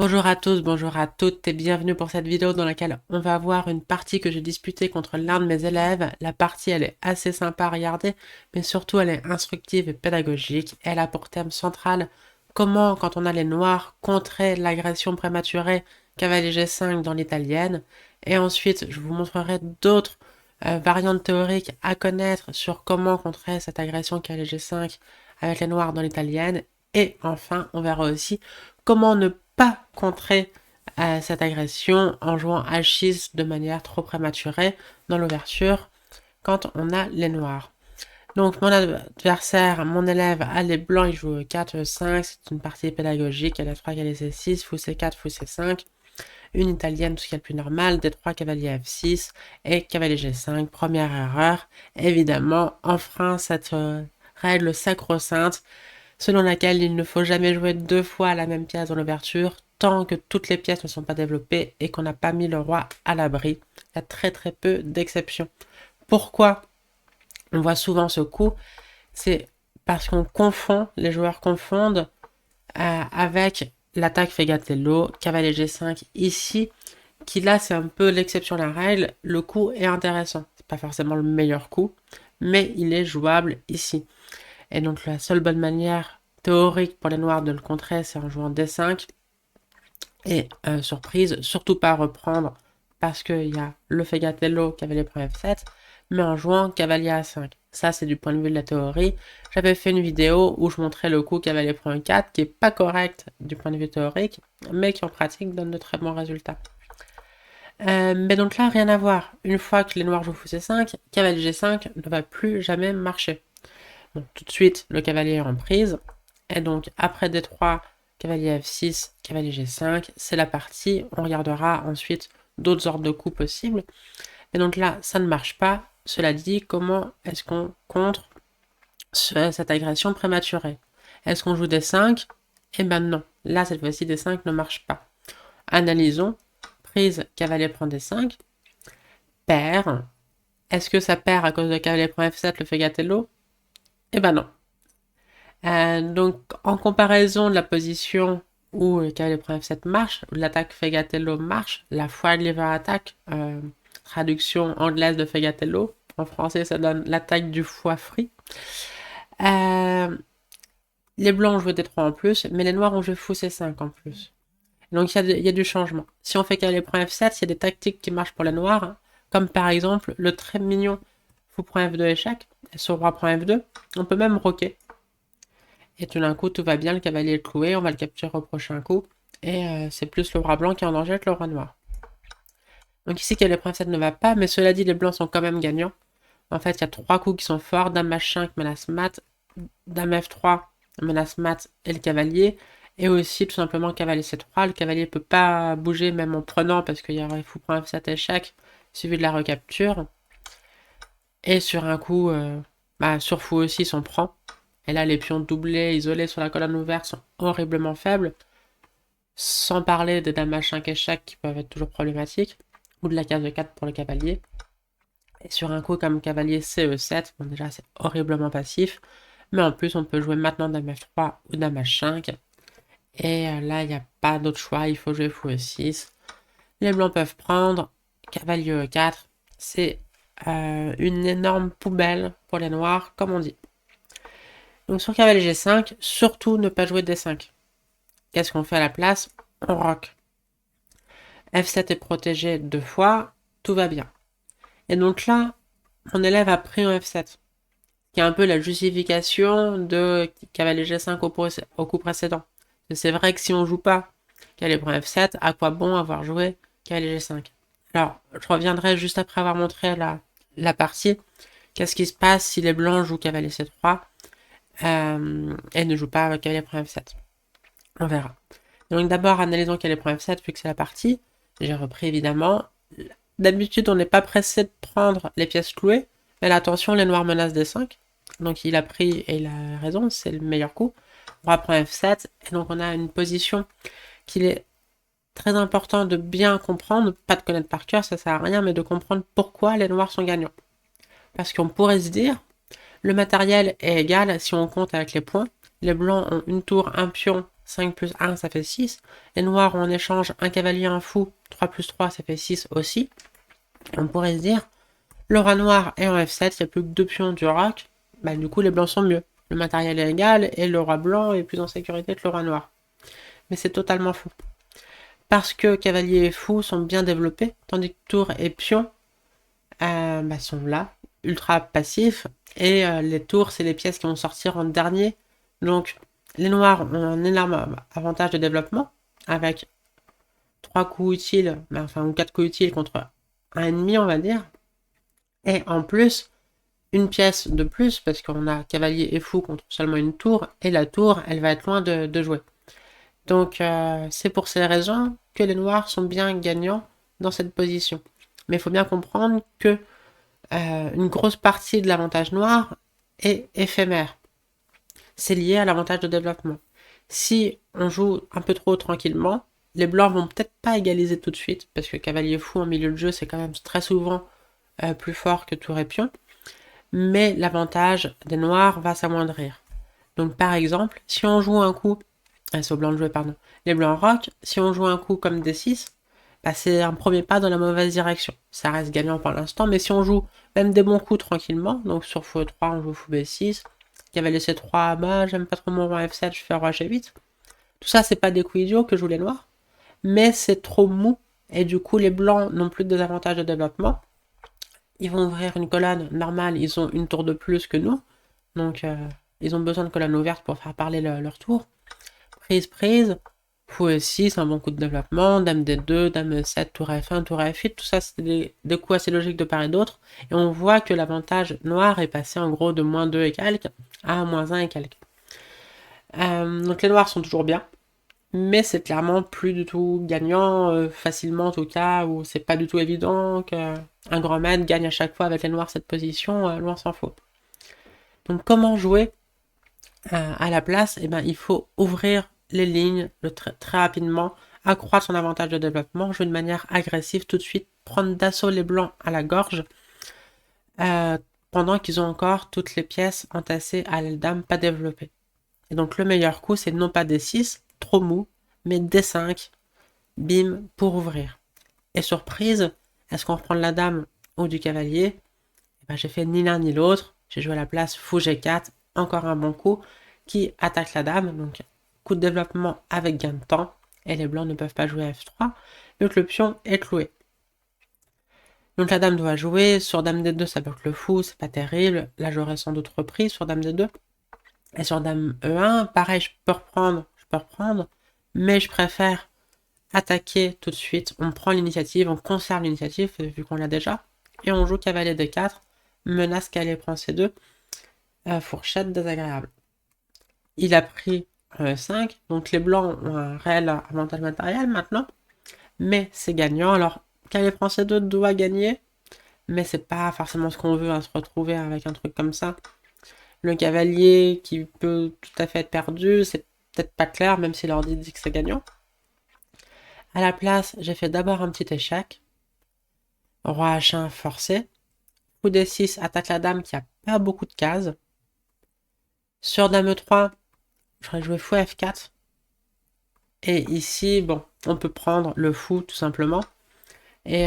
Bonjour à tous, bonjour à toutes et bienvenue pour cette vidéo dans laquelle on va voir une partie que j'ai disputée contre l'un de mes élèves. La partie elle est assez sympa à regarder, mais surtout elle est instructive et pédagogique. Elle a pour thème central comment, quand on a les noirs, contrer l'agression prématurée cavalier G5 dans l'italienne. Et ensuite je vous montrerai d'autres variantes théoriques à connaître sur comment contrer cette agression cavalier G5 avec les noirs dans l'italienne. Et enfin on verra aussi comment ne pas contrer cette agression en jouant H6 de manière trop prématurée dans l'ouverture quand on a les noirs. Donc mon adversaire, mon élève a les blancs, il joue 4, 5, c'est une partie pédagogique, il y a 3 cavalier C6, fou C4, fou C5, une italienne, tout ce qui est le plus normal, D3, cavalier F6 et cavalier G5, première erreur. Évidemment, enfreint cette règle sacro-sainte selon laquelle il ne faut jamais jouer deux fois la même pièce dans l'ouverture tant que toutes les pièces ne sont pas développées et qu'on n'a pas mis le roi à l'abri. Il y a très très peu d'exceptions. Pourquoi on voit souvent ce coup? C'est parce qu'on confond, les joueurs confondent avec l'attaque Fegatello, cavalier G5 ici, qui là c'est un peu l'exception à la règle. Le coup est intéressant, c'est pas forcément le meilleur coup, mais il est jouable ici. Et donc la seule bonne manière théorique pour les noirs de le contrer, c'est en jouant D5. Et surprise, surtout pas reprendre parce qu'il y a le Fegatello, cavalier prend F7, mais en jouant cavalier A5. Ça, c'est du point de vue de la théorie. J'avais fait une vidéo où je montrais le coup cavalier prend E4, qui est pas correct du point de vue théorique, mais qui en pratique donne de très bons résultats. Mais donc là, rien à voir. Une fois que les noirs jouent fou C5, cavalier G5 ne va plus jamais marcher. Donc tout de suite, le cavalier est en prise. Et donc après D3, cavalier F6, cavalier G5, c'est la partie. On regardera ensuite d'autres ordres de coups possibles. Et donc là, ça ne marche pas. Cela dit, comment est-ce qu'on contre cette agression prématurée? Est-ce qu'on joue D5? Eh ben non. Là, cette fois-ci, D5 ne marche pas. Analysons. Prise, cavalier prend D5. Paire. Est-ce que ça perd à cause de cavalier prend F7, le Fegatello? Eh ben non. Donc, en comparaison de la position où le cavalier prend F7 marche, où l'attaque Fegatello marche, la foile liver attack, traduction anglaise de Fegatello, en français ça donne l'attaque du foie frit. Les blancs ont joué D3 en plus, mais les noirs ont joué fou C5 en plus. Donc il y a du changement. Si on fait cavalier prend F7, il y a des tactiques qui marchent pour les noirs, hein, comme par exemple le très mignon fou prend F2 échec, et son roi prend F2. On peut même roquer. Et tout d'un coup, tout va bien, le cavalier est cloué, on va le capturer au prochain coup. Et c'est plus le roi blanc qui est en danger que le roi noir. Donc ici, cavalier prend F7 ne va pas, mais cela dit, les blancs sont quand même gagnants. En fait, il y a trois coups qui sont forts. Dame H5 menace mat, Dame F3 menace mat et le cavalier. Et aussi, tout simplement, cavalier C3. Le cavalier ne peut pas bouger, même en prenant, parce qu'il y aurait fou prend F7 échec, suivi de la recapture. Et sur un coup, sur fou aussi, on prend. Et là, les pions doublés, isolés sur la colonne ouverte sont horriblement faibles. Sans parler des dames H5 échec qui peuvent être toujours problématiques. Ou de la case de 4 pour le cavalier. Et sur un coup comme cavalier CE7, bon déjà c'est horriblement passif. Mais en plus on peut jouer maintenant dame F3 ou dame H5. Et là il n'y a pas d'autre choix, il faut jouer fou E6. Les blancs peuvent prendre. Cavalier E4. C'est une énorme poubelle pour les noirs, comme on dit. Donc sur cavalier G5, surtout ne pas jouer D5. Qu'est-ce qu'on fait à la place? On roque. F7 est protégé deux fois, tout va bien. Et donc là, mon élève a pris un F7, qui est un peu la justification de cavalier G5 au coup précédent. C'est vrai que si on joue pas cavalier prend F7, à quoi bon avoir joué cavalier G5? Alors, je reviendrai juste après avoir montré la partie. Qu'est-ce qui se passe si les blancs jouent cavalier C3 et ne jouent pas cavalier prend F7? On verra. Donc d'abord, analysons cavalier prend F7, vu que c'est la partie. J'ai repris évidemment. D'habitude, on n'est pas pressé de prendre les pièces clouées, mais là, attention, les noirs menacent D5. Donc il a pris et il a raison, c'est le meilleur coup. Roi prend F7, et donc on a une position qu'il est très important de bien comprendre, pas de connaître par cœur, ça sert à rien, mais de comprendre pourquoi les noirs sont gagnants. Parce qu'on pourrait se dire, le matériel est égal si on compte avec les points. Les blancs ont une tour, un pion, 5 plus 1, ça fait 6. Les noirs ont en échange un cavalier, un fou. 3 plus 3, ça fait 6 aussi. On pourrait se dire, le roi noir est en F7, il n'y a plus que 2 pions du roc. Bah, du coup, les blancs sont mieux. Le matériel est égal et le roi blanc est plus en sécurité que le roi noir. Mais c'est totalement faux. Parce que cavalier et fou sont bien développés, tandis que tour et pion sont là, ultra passifs. Et les tours, c'est les pièces qui vont sortir en dernier. Donc, les noirs ont un énorme avantage de développement, avec 3 coups utiles, ou 4 coups utiles contre un ennemi, on va dire. Et en plus, une pièce de plus, parce qu'on a cavalier et fou contre seulement une tour, et la tour, elle va être loin de jouer. Donc, c'est pour ces raisons que les noirs sont bien gagnants dans cette position. Mais il faut bien comprendre que une grosse partie de l'avantage noir est éphémère. C'est lié à l'avantage de développement. Si on joue un peu trop tranquillement, les blancs vont peut-être pas égaliser tout de suite, parce que cavalier fou en milieu de jeu, c'est quand même très souvent plus fort que tour et pion, mais l'avantage des noirs va s'amoindrir. Donc par exemple, si on joue un coup, c'est aux blancs de jouer, pardon, les blancs rock, si on joue un coup comme D6, bah, c'est un premier pas dans la mauvaise direction. Ça reste gagnant pour l'instant, mais si on joue même des bons coups tranquillement, donc sur fou E3, on joue fou B6, cavalier C3, bah j'aime pas trop mon roi F7, je fais roi G8. Tout ça, c'est pas des coups idiots que jouent les noirs, mais c'est trop mou, et du coup, les blancs n'ont plus de désavantages de développement. Ils vont ouvrir une colonne normale, ils ont une tour de plus que nous, donc ils ont besoin de colonne ouverte pour faire parler leur tour. Prise, fou E6, un bon coup de développement, dame D2, dame E7, tour F1, tour F8, tout ça c'est des coups assez logiques de part et d'autre, et on voit que l'avantage noir est passé en gros de moins 2 et quelques à moins 1 et quelques. Donc les noirs sont toujours bien, mais c'est clairement plus du tout gagnant, facilement en tout cas, où c'est pas du tout évident qu'un grand maître gagne à chaque fois avec les noirs cette position, loin s'en faut. Donc comment jouer à la place? Eh ben, il faut ouvrir les lignes très rapidement, accroître son avantage de développement, jouer de manière agressive tout de suite, prendre d'assaut les blancs à la gorge, pendant qu'ils ont encore toutes les pièces entassées à l'aile dame pas développées. Et donc le meilleur coup, c'est non pas D6, trop mou, mais D5, bim, pour ouvrir. Et surprise, est-ce qu'on reprend de la dame ou du cavalier? Eh ben, j'ai fait ni l'un ni l'autre, j'ai joué à la place fou G4, encore un bon coup, qui attaque la dame, donc coup de développement avec gain de temps, et les blancs ne peuvent pas jouer à F3, donc le pion est cloué. Donc la dame doit jouer, sur dame D2 ça bloque le fou, c'est pas terrible, là j'aurais sans doute repris sur dame D2, et sur dame E1, pareil je peux reprendre, mais je préfère attaquer tout de suite, on prend l'initiative, on conserve l'initiative, vu qu'on l'a déjà, et on joue cavalier D4, menace cavalier prend C2, fourchette désagréable. Il a pris 5, donc les blancs ont un réel avantage matériel maintenant, mais c'est gagnant. Alors, cavalier prend C2 doit gagner, mais c'est pas forcément ce qu'on veut à se retrouver avec un truc comme ça. Le cavalier qui peut tout à fait être perdu, c'est peut-être pas clair, même si l'ordi dit que c'est gagnant. À la place, j'ai fait d'abord un petit échec. Roi H1 forcé. Coup D6 attaque la dame qui a pas beaucoup de cases. Sur dame E3, j'aurais joué fou F4. Et ici, bon, on peut prendre le fou tout simplement. Et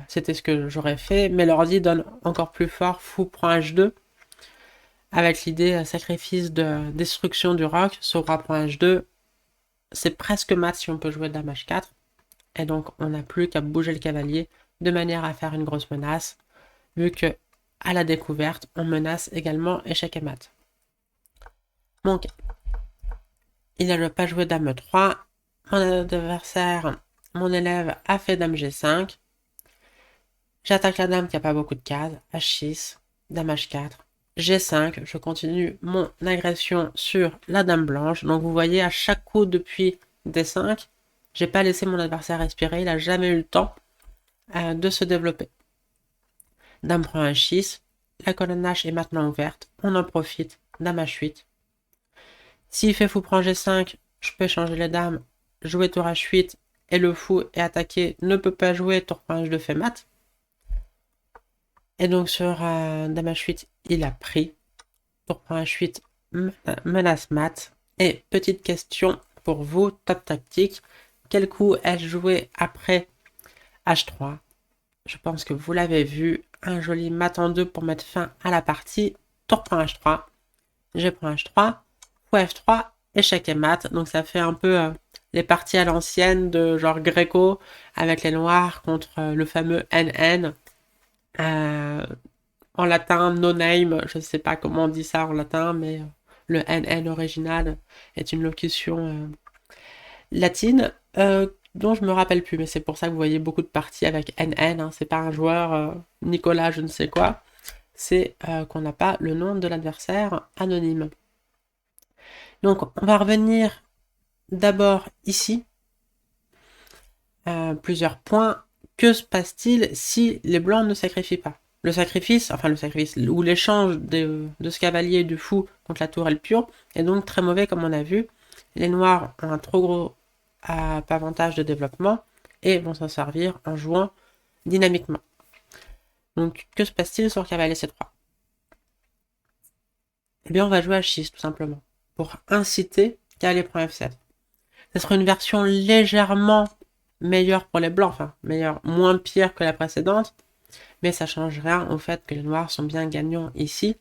c'était ce que j'aurais fait. Mais l'ordi donne encore plus fort. Fou prend H2. Avec l'idée sacrifice de destruction du roc. Sur roi prend H2. C'est presque mat si on peut jouer dame H4. Et donc on n'a plus qu'à bouger le cavalier de manière à faire une grosse menace. Vu que à la découverte, on menace également échec et mat. Donc, il n'a pas joué dame E3. Mon adversaire, mon élève, a fait dame G5. J'attaque la dame qui n'a pas beaucoup de cases. H6, dame H4, G5. Je continue mon agression sur la dame blanche. Donc vous voyez, à chaque coup depuis D5, j'ai pas laissé mon adversaire respirer. Il n'a jamais eu le temps de se développer. Dame prend H6. La colonne H est maintenant ouverte. On en profite. Dame H8. S'il fait fou prend G5, je peux changer les dames, jouer tour H8, et le fou est attaqué, ne peut pas jouer, tour prend H2 fait mat. Et donc sur dame H8, il a pris. Tour prend H8, menace mat. Et petite question, pour vous, top tactique. Quel coup ai-je joué après H3? Je pense que vous l'avez vu, un joli mat en 2 pour mettre fin à la partie. Tour prend H3, je prends H3, fou F3, échec et mat. Donc ça fait un peu les parties à l'ancienne de genre Greco avec les noirs contre le fameux NN. En latin, no name, je ne sais pas comment on dit ça en latin, mais le NN original est une locution latine dont je me rappelle plus, mais c'est pour ça que vous voyez beaucoup de parties avec NN. Hein, c'est pas un joueur Nicolas, je ne sais quoi. C'est qu'on n'a pas le nom de l'adversaire anonyme. Donc, on va revenir d'abord ici. Plusieurs points. Que se passe-t-il si les blancs ne sacrifient pas? Le sacrifice ou l'échange de ce cavalier et du fou contre la tour et le pion est donc très mauvais comme on a vu. Les noirs ont un trop gros avantage de développement et vont s'en servir en jouant dynamiquement. Donc que se passe-t-il sur cavalier C3? Eh bien on va jouer H6 tout simplement pour inciter cavalier prend F7. Ce sera une version légèrement meilleure pour les blancs, enfin meilleure, moins pire que la précédente, mais ça change rien au fait que les noirs sont bien gagnants ici,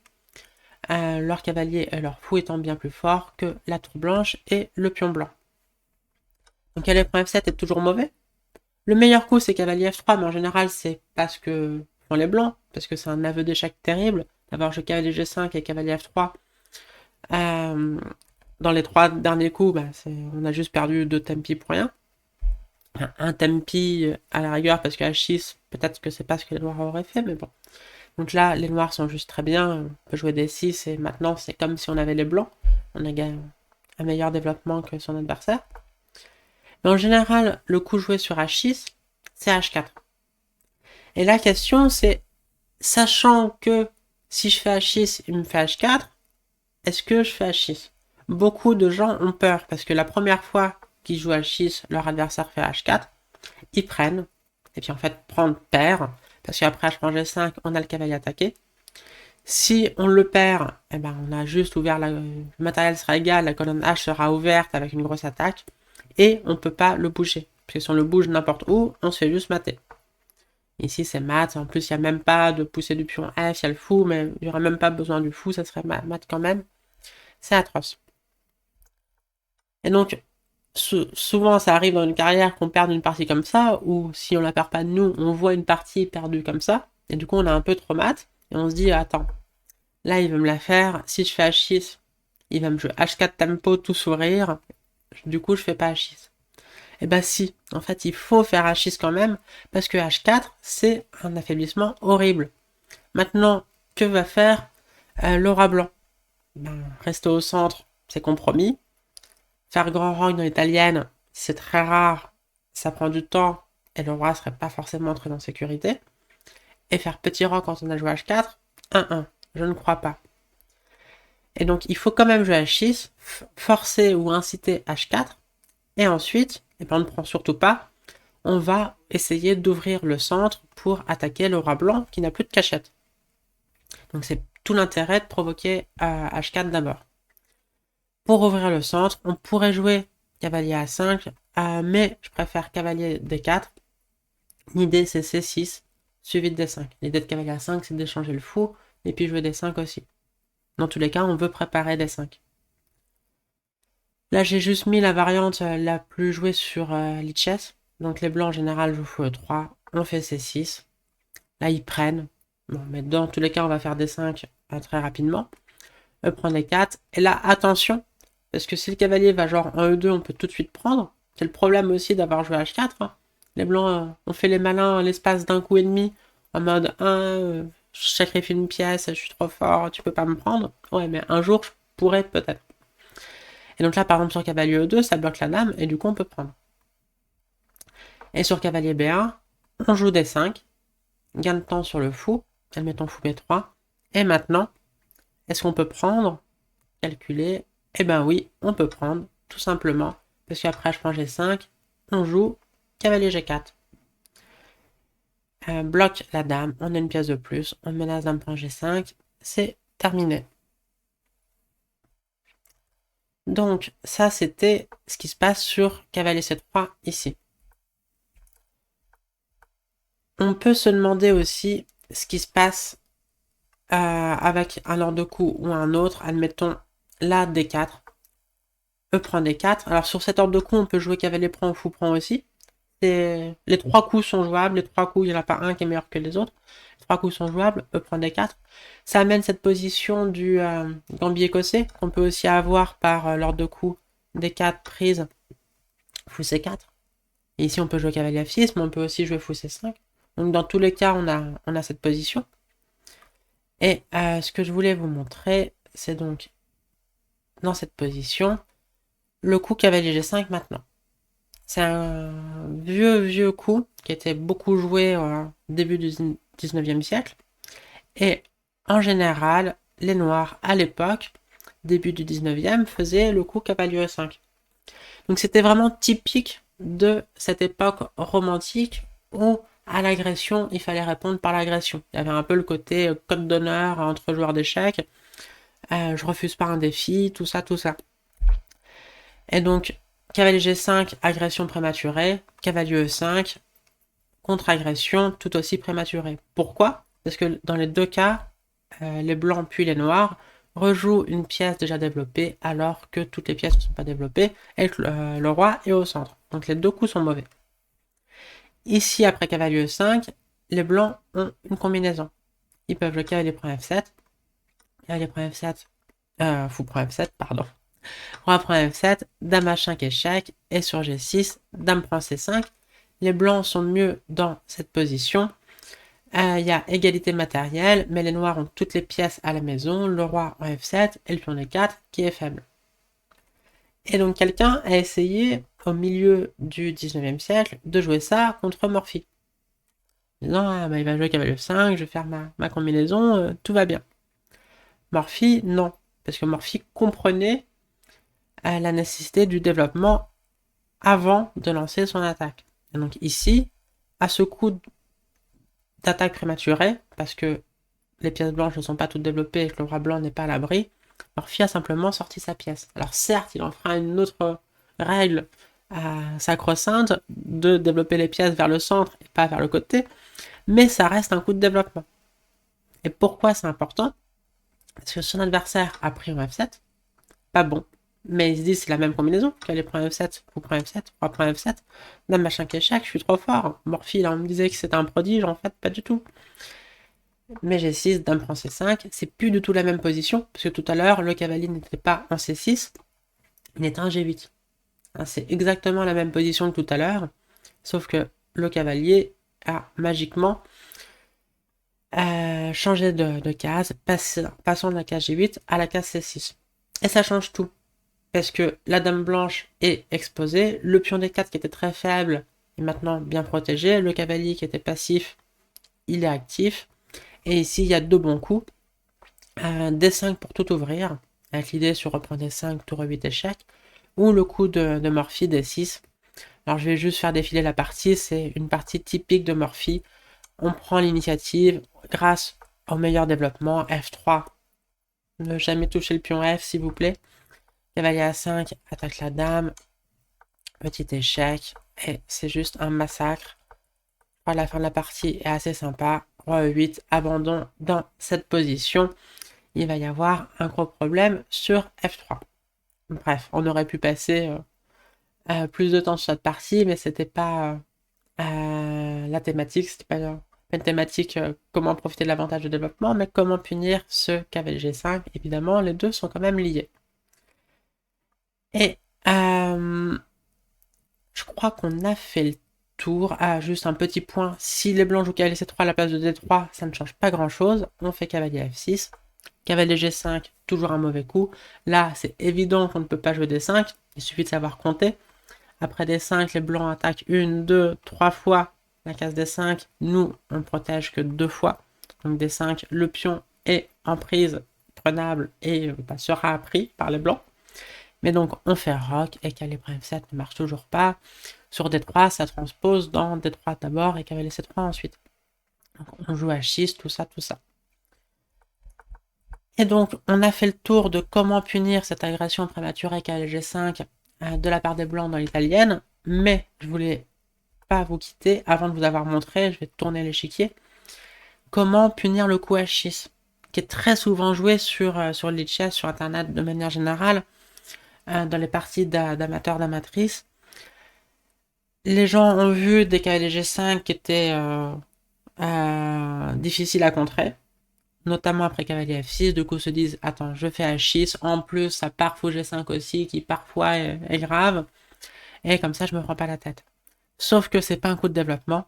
leur cavalier et leur fou étant bien plus forts que la tour blanche et le pion blanc. Donc cavalier prend F7 est toujours mauvais. Le meilleur coup c'est cavalier F3, mais en général c'est parce que font les blancs, parce que c'est un aveu d'échec terrible d'avoir joué cavalier G5 et cavalier F3. Dans les 3 derniers coups, on a juste perdu 2 tempi pour rien. Un tempi à la rigueur parce que H6, peut-être que c'est pas ce que les noirs auraient fait, mais bon. Donc là, les noirs sont juste très bien, on peut jouer des 6 et maintenant c'est comme si on avait les blancs. On a gagné un meilleur développement que son adversaire. Mais en général, le coup joué sur H6, c'est H4. Et la question c'est, sachant que si je fais H6, il me fait H4, est-ce que je fais H6? Beaucoup de gens ont peur parce que la première fois qu'ils jouent H6, leur adversaire fait H4, ils prennent, et puis en fait prendre perd, parce qu'après H prend G5, on a le cavalier attaqué. Si on le perd, eh ben on a juste ouvert le matériel sera égal, la colonne H sera ouverte avec une grosse attaque, et on ne peut pas le bouger. Parce que si on le bouge n'importe où, on se fait juste mater. Ici c'est mat, en plus il n'y a même pas de pousser du pion F, il y a le fou, mais il n'y aurait même pas besoin du fou, ça serait mat quand même. C'est atroce. Et donc, souvent ça arrive dans une carrière qu'on perde une partie comme ça, ou si on la perd pas de nous, on voit une partie perdue comme ça, et du coup on a un peu trop mat, et on se dit, attends, là il veut me la faire, si je fais H6, il va me jouer H4 tempo, tout sourire, du coup je fais pas H6. Et bah si, en fait il faut faire H6 quand même, parce que H4 c'est un affaiblissement horrible. Maintenant, que va faire Laura Blanc? Rester au centre, c'est compromis. Faire grand rang dans l'italienne, c'est très rare, ça prend du temps, et le roi serait pas forcément très en sécurité. Et faire petit rang quand on a joué H4, 1-1, je ne crois pas. Et donc il faut quand même jouer H6, forcer ou inciter H4, et ensuite, et ben on ne prend surtout pas, on va essayer d'ouvrir le centre pour attaquer le roi blanc qui n'a plus de cachette. Donc c'est tout l'intérêt de provoquer H4 d'abord. Pour ouvrir le centre, on pourrait jouer cavalier A5, mais je préfère cavalier D4. L'idée c'est C6, suivi de D5. L'idée de cavalier A5 c'est d'échanger le fou, et puis jouer D5 aussi. Dans tous les cas, on veut préparer D5. Là j'ai juste mis la variante la plus jouée sur Lichess. Donc les blancs en général jouent fou E3, on fait C6. Là ils prennent. Bon, mais dans tous les cas on va faire D5 très rapidement. E prend D4. Et là attention, parce que si le cavalier va genre en E2, on peut tout de suite prendre. C'est le problème aussi d'avoir joué H4. Hein. Les blancs ont fait les malins l'espace d'un coup et demi. En mode 1, je sacrifie une pièce, je suis trop fort, tu peux pas me prendre. Ouais, mais un jour, je pourrais peut-être. Et donc là, par exemple, sur cavalier E2, ça bloque la dame, et du coup, on peut prendre. Et sur cavalier B1, on joue D5. Gain de temps sur le fou. Admettons fou B3. Et maintenant, est-ce qu'on peut prendre? Calculer. Eh ben oui, on peut prendre, tout simplement, parce qu'après je prends G5, on joue cavalier G4. Bloque la dame, on a une pièce de plus, on menace dame prend G5, c'est terminé. Donc, ça, c'était ce qui se passe sur cavalier C3 ici. On peut se demander aussi ce qui se passe avec un ordre de coup ou un autre. Admettons, là, D4. E prend D4. Alors, sur cet ordre de coup, on peut jouer cavalier prend ou fou prend aussi. Les 3 coups sont jouables. Les 3 coups, il n'y en a pas un qui est meilleur que les autres. Les 3 coups sont jouables. E prend D4. Ça amène cette position du gambier écossais qu'on peut aussi avoir par l'ordre de coup D4 prise fou C4. Et ici, on peut jouer cavalier F6, mais on peut aussi jouer fou C5. Donc, dans tous les cas, on a cette position. Et ce que je voulais vous montrer, c'est donc dans cette position, le coup cavalier G5 maintenant. C'est un vieux coup qui était beaucoup joué au début du 19e siècle. Et en général, les Noirs, à l'époque, début du 19e, faisaient le coup cavalier E5. Donc c'était vraiment typique de cette époque romantique où à l'agression, il fallait répondre par l'agression. Il y avait un peu le côté code d'honneur entre joueurs d'échecs. Je refuse pas un défi, tout ça, tout ça. Et donc, cavalier G5, agression prématurée. Cavalier E5, contre-agression tout aussi prématurée. Pourquoi? Parce que dans les deux cas, les blancs puis les noirs rejouent une pièce déjà développée alors que toutes les pièces ne sont pas développées et que le roi est au centre. Donc les deux coups sont mauvais. Ici, après cavalier E5, les blancs ont une combinaison. Ils peuvent le cavalier prend F7, cavalier prend F7, fou prend F7, pardon. Roi prend F7, dame H5 échec, et sur G6, dame prend C5. Les blancs sont mieux dans cette position. Il y a égalité matérielle, mais les noirs ont toutes les pièces à la maison, le roi en F7 et le pion D4 qui est faible. Et donc quelqu'un a essayé, au milieu du 19e siècle, de jouer ça contre Morphy. Non, bah, il va jouer cavalier F5, je vais faire ma combinaison, tout va bien. Morphy, non. Parce que Morphy comprenait la nécessité du développement avant de lancer son attaque. Et donc ici, à ce coup d'attaque prématurée, parce que les pièces blanches ne sont pas toutes développées et que le roi blanc n'est pas à l'abri, Morphy a simplement sorti sa pièce. Alors certes, il en fera une autre règle sacro-sainte de développer les pièces vers le centre et pas vers le côté, mais ça reste un coup de développement. Et pourquoi c'est important? Parce que son adversaire a pris en F7, pas bon, mais il se dit c'est la même combinaison, cavalier prend F7, fou prend F7, roi prend F7, dame machin échec, je suis trop fort. Morphy, là on me disait que c'était un prodige, en fait pas du tout. Mais G6, dame prend C5, c'est plus du tout la même position, parce que tout à l'heure, le cavalier n'était pas en C6, il était en G8. C'est exactement la même position que tout à l'heure, sauf que le cavalier a magiquement changé de case, passant de la case G8 à la case C6. Et ça change tout, parce que la dame blanche est exposée, le pion D4 qui était très faible est maintenant bien protégé, le cavalier qui était passif, il est actif, et ici, il y a deux bons coups. D5 pour tout ouvrir, avec l'idée sur reprendre D5, tour 8 échec, ou le coup de Morphy D6. Alors je vais juste faire défiler la partie, c'est une partie typique de Morphy. On prend l'initiative grâce au meilleur développement, F3. Ne jamais toucher le pion F, s'il vous plaît. Cavalier A5, attaque la dame, petit échec, et c'est juste un massacre. La fin de la partie est assez sympa. Roi E8, abandon dans cette position. Il va y avoir un gros problème sur F3. Bref, on aurait pu passer plus de temps sur cette partie, mais c'était pas la thématique, c'était pas une thématique comment profiter de l'avantage de développement, mais comment punir ce cavalier G5. Évidemment, les deux sont quand même liés. Et je crois qu'on a fait le tour. Juste un petit point. Si les blancs jouent cavalier C3 à la place de D3, ça ne change pas grand chose. On fait cavalier F6. Cavalier G5, toujours un mauvais coup. Là, c'est évident qu'on ne peut pas jouer D5. Il suffit de savoir compter. Après D5, les blancs attaquent 1, 2, 3 fois la case D5. Nous, on ne protège que 2 fois. Donc D5, le pion est en prise prenable et sera pris par les blancs. Mais donc, on fait roc et cavalier F7 ne marche toujours pas. Sur D3, ça transpose dans D3 d'abord et cavalier C3 ensuite. Donc, on joue H6, tout ça, tout ça. Et donc, on a fait le tour de comment punir cette agression prématurée cavalier G5 de la part des blancs dans l'italienne, mais je voulais pas vous quitter avant de vous avoir montré, je vais tourner l'échiquier, comment punir le coup H6, qui est très souvent joué sur Lichess, sur Internet de manière générale, dans les parties d'amateurs, d'amatrices. Les gens ont vu des cavaliers G5 qui étaient difficiles à contrer, notamment après cavalier F6, du coup se disent attends, je fais H6, en plus ça part fou G5 aussi, qui parfois est grave, et comme ça je me prends pas la tête. Sauf que c'est pas un coup de développement.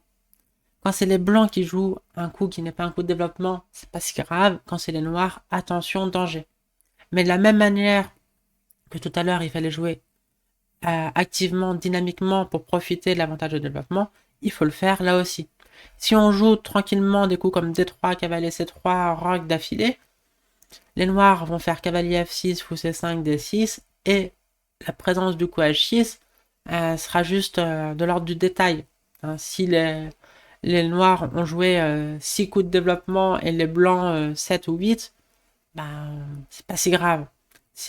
Quand c'est les blancs qui jouent un coup qui n'est pas un coup de développement, c'est pas si grave. Quand c'est les noirs, attention, danger. Mais de la même manière que tout à l'heure, il fallait jouer activement, dynamiquement pour profiter de l'avantage de développement, il faut le faire là aussi. Si on joue tranquillement des coups comme D3, cavalier C3, roc d'affilée, les noirs vont faire cavalier F6, fou C5, D6, et la présence du coup H6 sera juste de l'ordre du détail. Hein, si les noirs ont joué 6 coups de développement et les blancs 7 ou 8, ben, c'est pas si grave.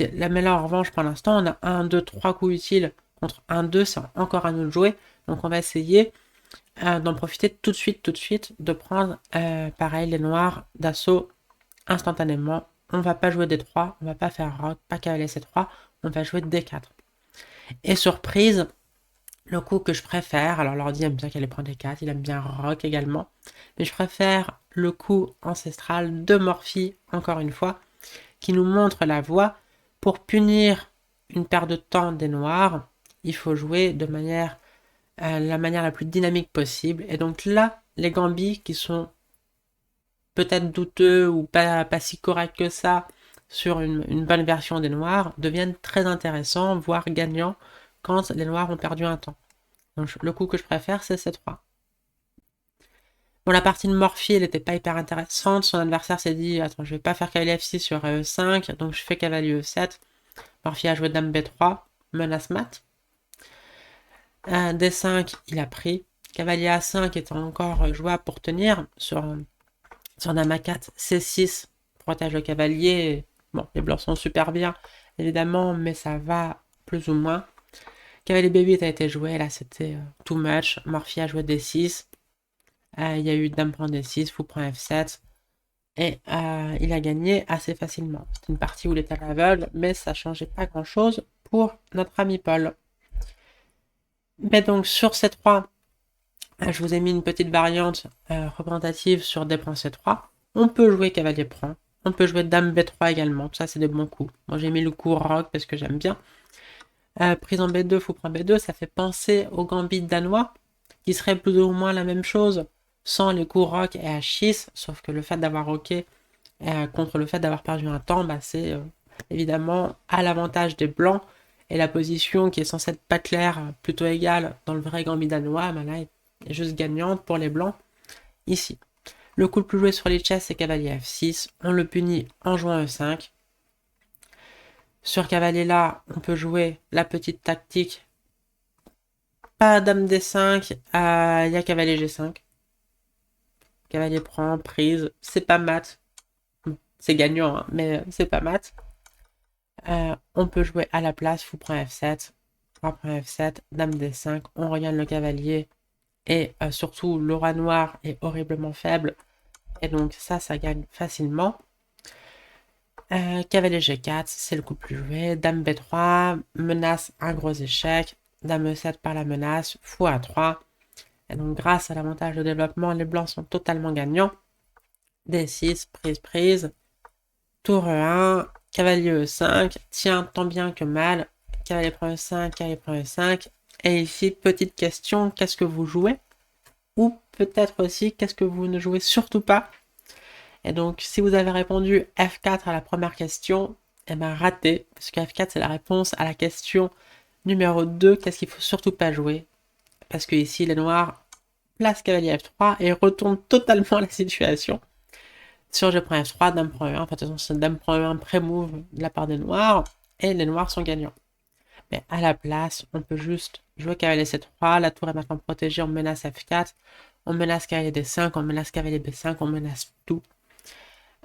Mais là, en revanche, pour l'instant, on a 1, 2, 3 coups utiles contre 1, 2, c'est encore à nous de jouer. Donc on va essayer d'en profiter tout de suite, de prendre pareil les noirs d'assaut instantanément. On va pas jouer D3, on va pas faire roc, pas cavalier C3, on va jouer D4. Et surprise, le coup que je préfère, alors l'ordi aime bien qu'elle prenne D4, il aime bien roc également, mais je préfère le coup ancestral de Morphy, encore une fois, qui nous montre la voie. Pour punir une perte de temps des noirs, il faut jouer de la manière la plus dynamique possible. Et donc là, les gambits qui sont peut-être douteux ou pas si corrects que ça sur une bonne version des noirs deviennent très intéressants, voire gagnants quand les noirs ont perdu un temps. Donc le coup que je préfère, c'est C3. Bon, la partie de Morphy, elle n'était pas hyper intéressante. Son adversaire s'est dit, attends, je vais pas faire cavalier F6 sur E5, donc je fais cavalier E7. Morphy a joué dame B3, menace mat. D5, il a pris. Cavalier A5 est encore jouable pour tenir. Sur dame A4, C6 protège le cavalier. Bon, les blancs sont super bien, évidemment, mais ça va plus ou moins. Cavalier B8 a été joué, là c'était too much. Morphy a joué D6. Il y a eu dame prend D6, fou prend F7. Et il a gagné assez facilement. C'est une partie où il était à l'aveugle, mais ça changeait pas grand chose pour notre ami Paul. Mais donc sur C3, je vous ai mis une petite variante représentative sur D prend C3. On peut jouer cavalier prend. On peut jouer dame B3 également. Ça, c'est des bons coups. Moi, j'ai mis le coup roc parce que j'aime bien. Prise en B2, fou prend B2, ça fait penser au gambit danois, qui serait plus ou moins la même chose, sans les coups roc et H6, sauf que le fait d'avoir roqué contre le fait d'avoir perdu un temps, bah, c'est évidemment à l'avantage des blancs, et la position qui est censée être pas claire, plutôt égale dans le vrai gambit danois, bah, là est juste gagnante pour les blancs ici. Le coup le plus joué sur les chess, c'est cavalier F6, on le punit en jouant E5. Sur cavalier là, on peut jouer la petite tactique, pas dame D5, il y a cavalier G5. Cavalier prend, prise, c'est pas mat, c'est gagnant, hein, mais c'est pas mat. On peut jouer à la place, fou prend F7, roi prend F7, dame D5, on regagne le cavalier, et surtout le roi noir est horriblement faible, et donc ça gagne facilement. Cavalier G4, c'est le coup plus joué, dame B3, menace un gros échec, dame E7 par la menace, fou A3, et donc grâce à l'avantage de développement, les blancs sont totalement gagnants. D6, prise, tour E1, cavalier E5, tiens, tant bien que mal, cavalier prend E5, cavalier prend E5, et ici, petite question, qu'est-ce que vous jouez? Ou peut-être aussi, qu'est-ce que vous ne jouez surtout pas? Et donc, si vous avez répondu F4 à la première question, eh ben raté, parce que F4 c'est la réponse à la question numéro 2, qu'est-ce qu'il faut surtout pas jouer? Parce que ici, les noirs placent cavalier F3 et retournent totalement la situation. Sur je prends F3, dame prend E1, enfin de toute façon c'est dame prend E1 pré-move de la part des noirs, et les noirs sont gagnants. Mais à la place, on peut juste jouer cavalier C3, la tour est maintenant protégée, on menace F4, on menace cavalier D5, on menace cavalier B5, on menace tout.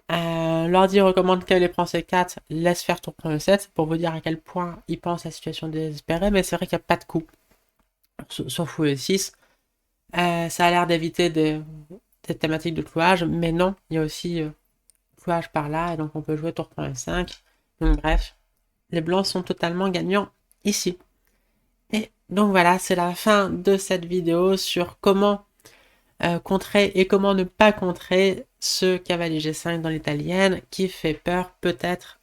L'ordi recommande qu'elle prend C4, laisse faire tour prend E7 pour vous dire à quel point il pense la situation désespérée, mais c'est vrai qu'il n'y a pas de coup. Sauf fou E6. Ça a l'air d'éviter des thématiques de clouage, mais non, il y a aussi clouage par là, et donc on peut jouer tour prend E5. Donc bref, les blancs sont totalement gagnants ici. Et donc voilà, c'est la fin de cette vidéo sur comment contrer et comment ne pas contrer ce cavalier G5 dans l'italienne qui fait peur peut-être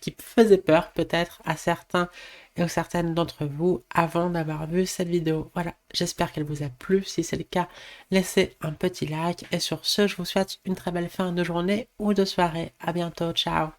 qui faisait peur peut-être à certains et aux certaines d'entre vous avant d'avoir vu cette vidéo. Voilà, j'espère qu'elle vous a plu. Si c'est le cas, laissez un petit like et sur ce, je vous souhaite une très belle fin de journée ou de soirée. À bientôt, ciao.